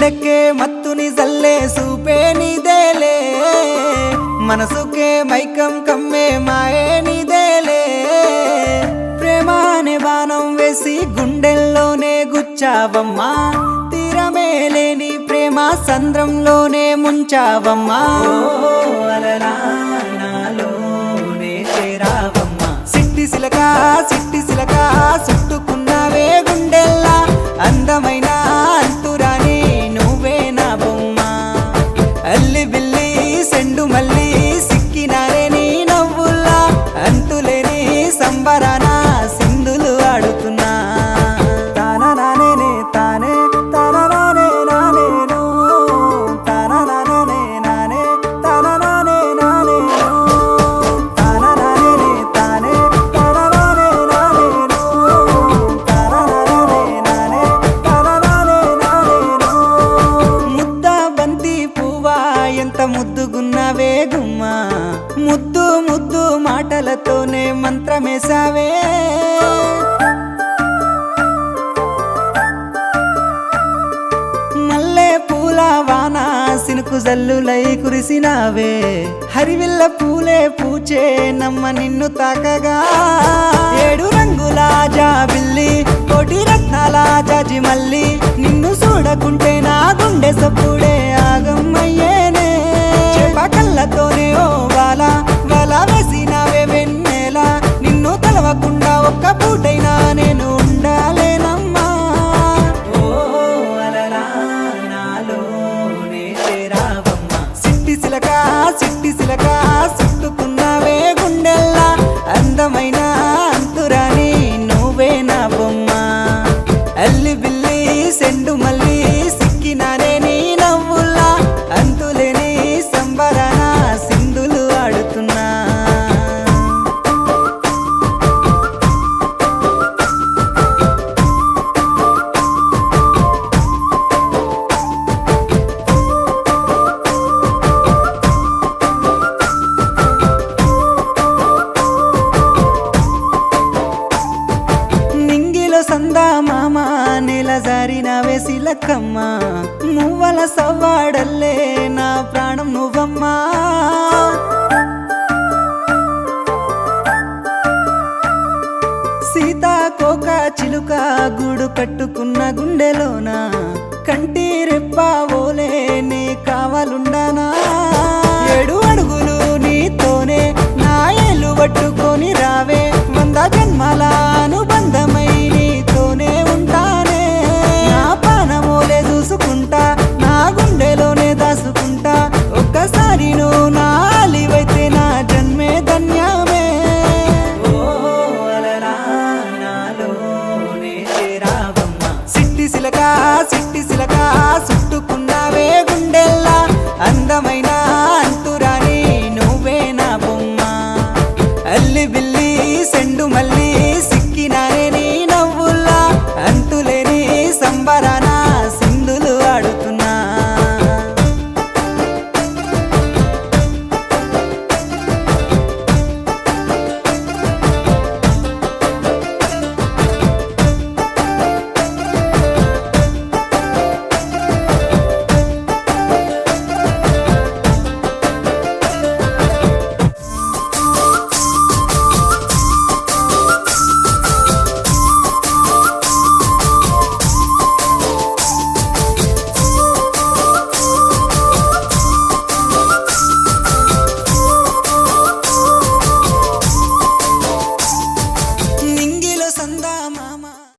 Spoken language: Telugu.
గుండెకే మత్తుని జల్లే సూపే నీదేలే మనసుకే మైకం కమ్మే మాయే నీదేలే ప్రేమ అనే బాణం వేసి గుండెల్లోనే గుచ్చావమ్మా తీరమే లేని ప్రేమ సంద్రంలోనే ముంచావమ్మా అలలా నాలోనే చేరావమ్మా సిట్టి సిలక చుట్టుకున్నావే గుండెల్లా అందమైన అంతురాని నువ్వే నా బొమ్మ అల్లి బిల్లి సెండు మల్లి సిక్కినారే నీ నవ్వుల్లా అంతులేని సంబరాన సింధులు ఆడుతున్నా తానా నానే తానే తానా నానే నానేను తానా నానే నానే తానా నానే నానేను తానా నానే తానే తానా నానే నానేను తానా నానే నానే తానా నానే నానేను ముద్ద బంతి పువ్వా ఎంత ముద్దుగున్నావే గుమ్మా ముద్దు ముద్దు మాటలతోనే మంత్రమేసావే మల్లె పూల వాన సినుకు జల్లులై కురిసినావే హరివిల్ల పూలే పూచే నమ్మ నిన్ను తాకగా ఏడు రంగుల జాబిల్లి కోటి రత్నాల జాజి మల్లి నిన్ను చూడకుంటే నా గుండె సప్పుడే ఆగమ్మయ్యేనే కళ్ళతోనే ఓ వాల వేసినావే వెన్నెల నిన్ను తలవకుండా ఒక్క పూటైనా నేను ఉండాలేనమ్మా ఓ అలలా నాలోనే చేరావమ్మా సిట్టి సిలక చుట్టుకున్నావే గుండెల్లా అందమైన అంతురాని నువ్వే నా బొమ్మ అల్లి బిల్లి సెండు మల్లి సిక్కినానే నీ నవ్వుల్లా అంతులేని సంబరాన సింధులు ఆడుతున్నా నింగిలో సందా మామ నెల జారిన వేసిలక్కమ్మ మువ్వల సవ్వాడల్లే నా ప్రాణం నువ్వమ్మా సీతాకోక చిలుక గూడు కట్టుకున్న గుండెలోన కంటి రెప్ప ఓలే నీ కావాలుండానా 7 అడుగులు నీతోనే నా ఏలు పట్టుకొని రావే 100 జన్మల అనుబంధమై నీతోనే ఉంటానే నా పానమోలే చూసుకుంటా నా గుండెలోనే దాసుకుంటా ఒక్కసారి నువ్వు నా అలివైతే నా జన్మే ధన్యమే ఓ అలలా నాలోనే చేరావమ్మా సిట్టి సిలక